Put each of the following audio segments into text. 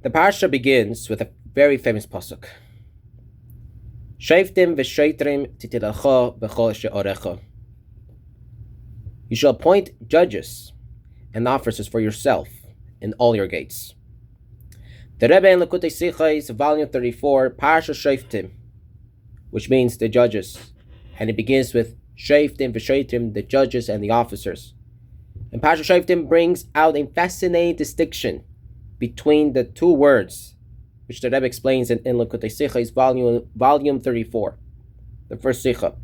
The parsha begins with a very famous pasuk. Shoftim v'shoitrim titilacha b'chol she'orecha. You shall appoint judges and officers for yourself in all your gates. The Rebbe in Likutei Sichos, volume 34, Parshas Shoftim, which means the judges, and it begins with Shoftim v'shoitrim, the judges and the officers. And Parshas Shoftim brings out a fascinating distinction between the two words, which the Rebbe explains in Likutei Sichos, volume 34, the first Sicha.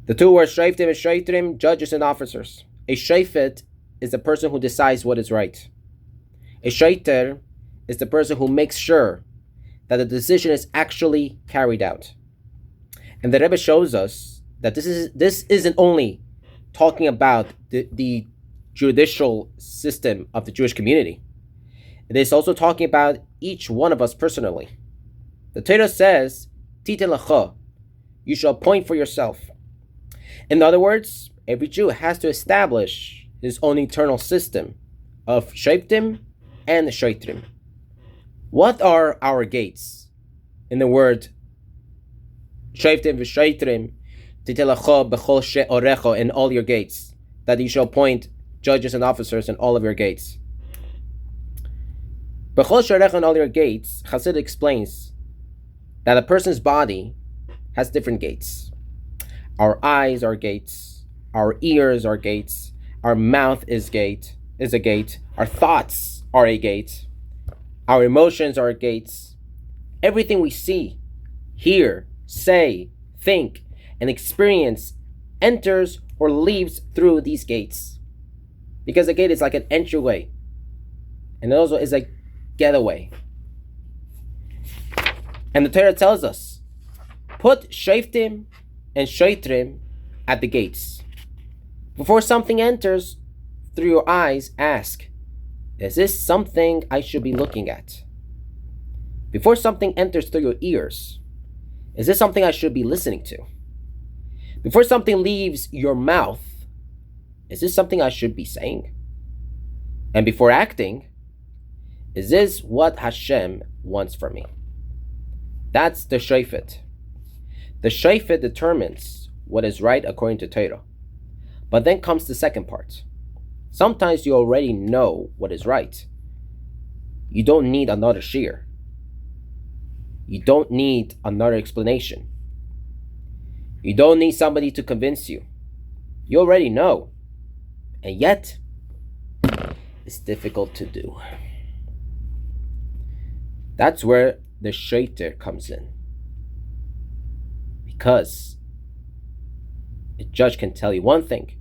The two words Shoftim and Shoitrim, judges and officers. A Shofet is the person who decides what is right. A Shoiter is the person who makes sure that the decision is actually carried out. And the Rebbe shows us that this isn't only talking about the judicial system of the Jewish community. It is also talking about each one of us personally. The Torah says, Titin lacha, you shall appoint for yourself. In other words, every Jew has to establish his own eternal system of Shoftim and Shoitrim. What are our gates? In the word Shoftim v'Shoitrim, Titin lacha b'chol she'orecha, in all your gates, that you shall appoint judges and officers in all of your gates. B'chol she'orecha, in all your gates, Chassid explains that a person's body has different gates. Our eyes are gates, our ears are gates, our mouth is a gate, our thoughts are a gate, our emotions are gates. Everything we see, hear, say, think, and experience enters or leaves through these gates. Because a gate is like an entryway, and it also is a getaway. And the Torah tells us, put Shoftim and Shoitrim at the gates. Before something enters through your eyes, ask, is this something I should be looking at? Before something enters through your ears, is this something I should be listening to? Before something leaves your mouth, is this something I should be saying? And before acting, is this what Hashem wants from me? That's the Shofet. The Shofet determines what is right according to Torah. But then comes the second part. Sometimes you already know what is right. You don't need another shiur. You don't need another explanation. You don't need somebody to convince you. You already know. And yet, it's difficult to do. That's where the Shoiter comes in. Because a judge can tell you one thing,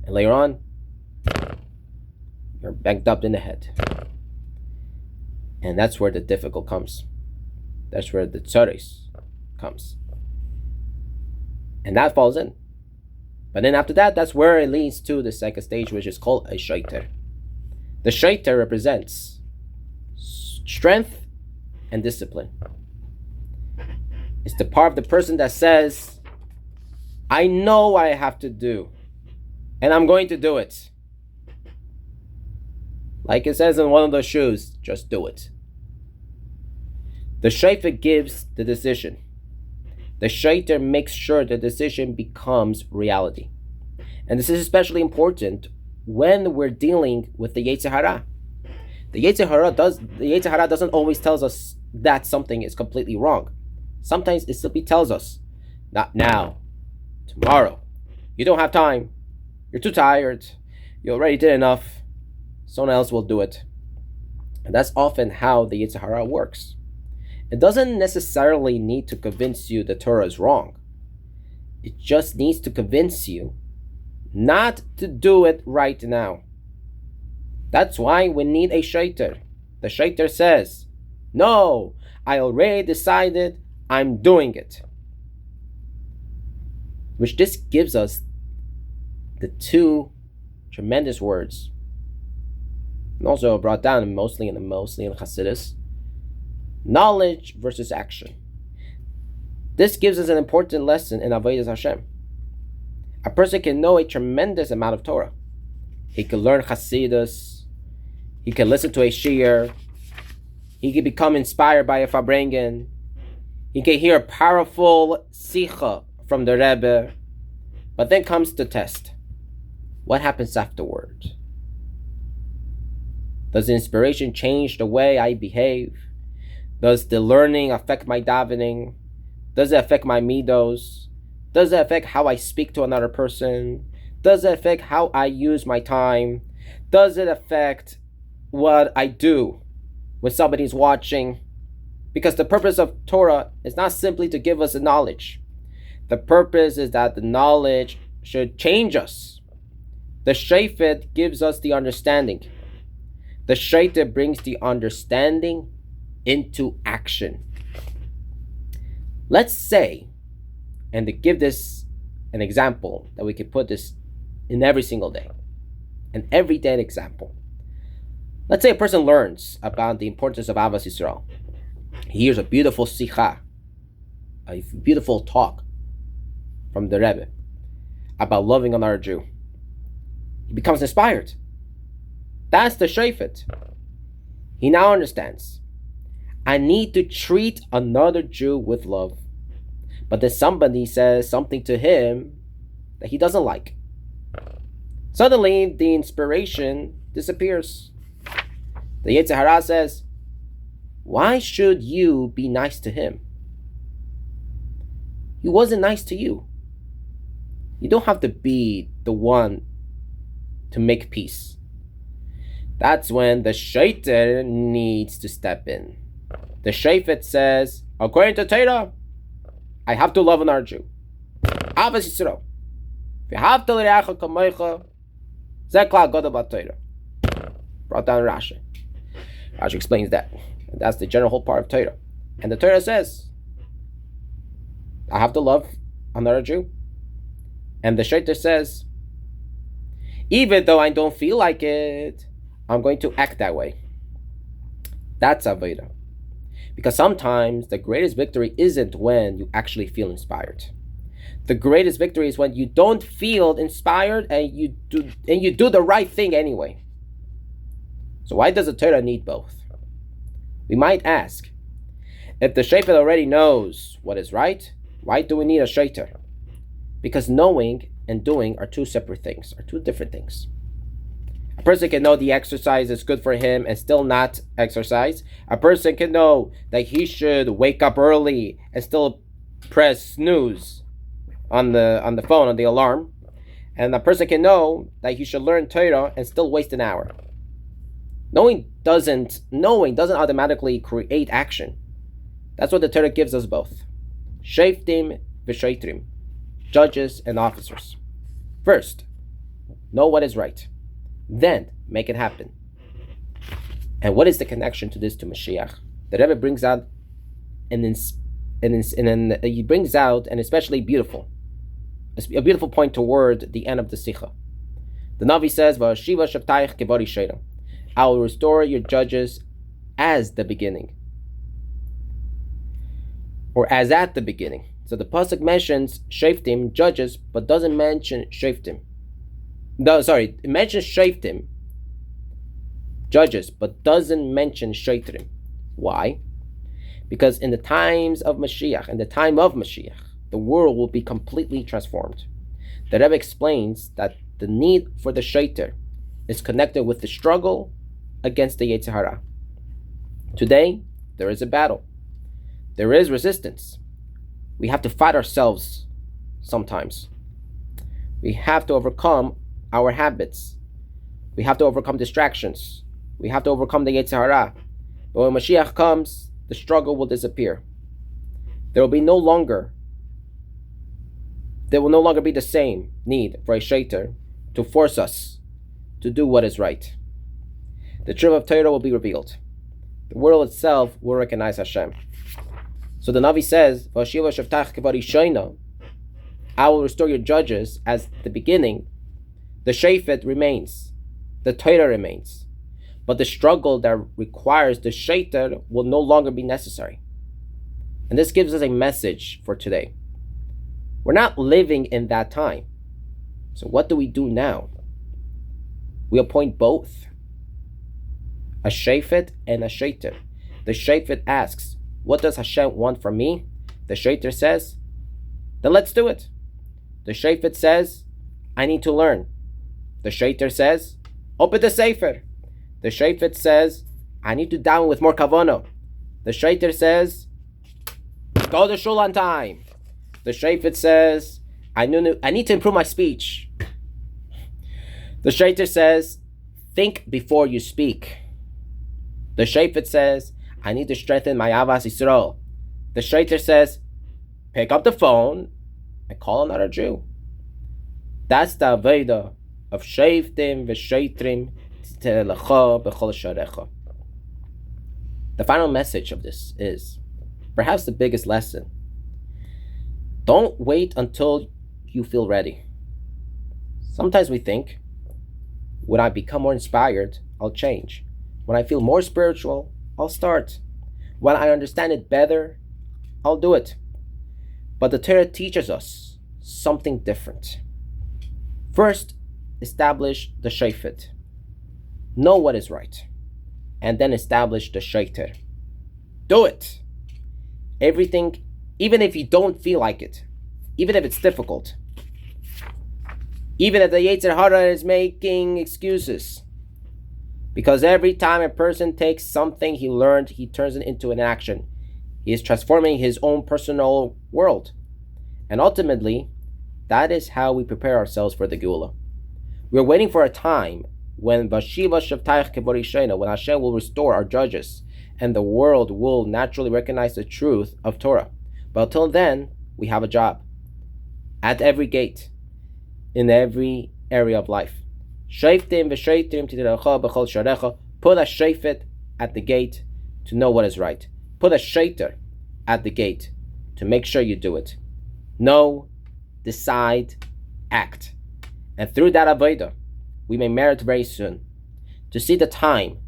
and later on, you're banged up in the head. And that's where the difficult comes. That's where the tzaris comes. And that falls in. But then after that, that's where it leads to the second stage, which is called a Shoiter. The Shoiter represents strength and discipline. It's the part of the person that says, I know what I have to do, and I'm going to do it. Like it says in one of those shoes, just do it. The Shofet gives the decision. The Shoiter makes sure the decision becomes reality. And this is especially important when we're dealing with the Yetzer Hara. The Yetzer Hara doesn't always tell us that something is completely wrong. Sometimes it simply tells us, not now, tomorrow. You don't have time. You're too tired. You already did enough. Someone else will do it. And that's often how the Yetzer Hara works. It doesn't necessarily need to convince you the Torah is wrong. It just needs to convince you not to do it right now. That's why we need a Shoiter. The Shoiter says, no, I already decided I'm doing it. Which this gives us the two tremendous words, and also brought down mostly in Chassidus, knowledge versus action. This gives us an important lesson in Avodah Hashem. A person can know a tremendous amount of Torah. He can learn Chassidus, He can listen to a shiur. He can become inspired by a farbrengen. He can hear a powerful sicha from the Rebbe. But then comes the test. What happens afterward? Does the inspiration change the way I behave? Does the learning affect my davening? Does it affect my midos? Does it affect how I speak to another person? Does it affect how I use my time? Does it affect what I do when somebody's watching? Because the purpose of Torah is not simply to give us the knowledge. The purpose is that the knowledge should change us. The Shoftim gives us the understanding. The Shoftim brings the understanding into action. Let's say, and to give this an example that we can put this in every single day, an everyday example. Let's say a person learns about the importance of Ahavas Yisrael. He hears a beautiful sicha, a beautiful talk from the Rebbe about loving another Jew. He becomes inspired. That's the Shoftim. He now understands. I need to treat another Jew with love. But then somebody says something to him that he doesn't like. Suddenly, the inspiration disappears. The Yetzer Hara says, why should you be nice to him? He wasn't nice to you. You don't have to be the one to make peace. That's when the Shoftim needs to step in. The Shoftim says, according to Torah, I have to love another Jew. Ahavas Yisrael. V'ahavta l'reacha kamocha. Zeh klal gadol b'Torah. Brought down Rashi. Rashi explains that. And that's the general whole part of Torah. And the Torah says, I have to love another Jew. And the Shoftim says, even though I don't feel like it, I'm going to act that way. That's Avodah. Because sometimes the greatest victory isn't when you actually feel inspired. The greatest victory is when you don't feel inspired and you do the right thing anyway. So why does the Torah need both? We might ask, if the Shoftim already knows what is right, why do we need a Shoftim? Because knowing and doing are two separate things, are two different things. A person can know the exercise is good for him and still not exercise. A person can know that he should wake up early and still press snooze on the phone, on the alarm. And a person can know that he should learn Torah and still waste an hour. Knowing doesn't automatically create action. That's what the Torah gives us both. Shoftim v'shotrim, judges and officers. First, know what is right. Then make it happen. And what is the connection to this to Mashiach? The Rebbe brings out he brings out an especially a beautiful point toward the end of the Sikha. The Navi says, "V'ashiva shavtaich kevori sheira." I will restore your judges as the beginning, or as at the beginning. So the pasuk mentions Shoftim, judges, but doesn't mention Shoftim. It mentions Shoftim, judges, but doesn't mention Shoftim. Why? Because in the time of Mashiach, the world will be completely transformed. The Rebbe explains that the need for the Shoftim is connected with the struggle against the Yetzer Hara. Today, there is a battle. There is resistance. We have to fight ourselves sometimes. We have to overcome our habits. We have to overcome distractions. We have to overcome the Yetzer Hara. But when Mashiach comes, the struggle will disappear. There will no longer be the same need for a Shoftim to force us to do what is right. The truth of Torah will be revealed. The world itself will recognize Hashem. So the Navi says, "V'ashiva shavtach kevari sheina." I will restore your judges as the beginning. The Shoftim remains. The Torah remains. But the struggle that requires the Shoftim will no longer be necessary. And this gives us a message for today. We're not living in that time. So what do we do now? We appoint both. a shafet and a shaiter. The shafet asks, what does Hashem want from me? The shaiter says, then let's do it. The shafet says, I need to learn. The shaiter says, open the sefer. The shafet says, I need to daven with more kavanah. The shaiter says, go to shul on time. The shafet says, I need to improve my speech. The shaiter says, think before you speak. The shafet says, I need to strengthen my avas Yisrael. The shaiter says, pick up the phone and call another Jew. That's the Avodah of Shoftim v'Shaitrim Titelecha b'chol sharecha. The final message of this is, perhaps the biggest lesson. Don't wait until you feel ready. Sometimes we think, when I become more inspired, I'll change. When I feel more spiritual, I'll start. When I understand it better, I'll do it. But the Torah teaches us something different. First, establish the shafet. Know what is right. And then establish the shaiter. Do it. Everything, even if you don't feel like it, even if it's difficult, even if the Yetzer Hara is making excuses. Because every time a person takes something he learned, he turns it into an action. He is transforming his own personal world. And ultimately, that is how we prepare ourselves for the Geula. We're waiting for a time when Vashiva Shavtaich Kevorishena, when Hashem will restore our judges, and the world will naturally recognize the truth of Torah. But until then, we have a job. At every gate, in every area of life. Shoftim v'Shaitrim Titelecha b'chol sharecha. Put a shafet at the gate to know what is right. Put a shaiter at the gate to make sure you do it. Know, decide, act. And through that avodah, we may merit very soon to see the time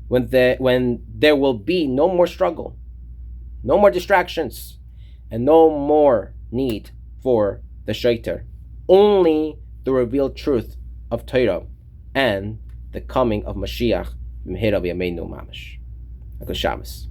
when there will be no more struggle, no more distractions, and no more need for the shaiter. Only the revealed truth of Torah and the coming of Mashiach. Mehera b'yameinu mamash. Shabbos.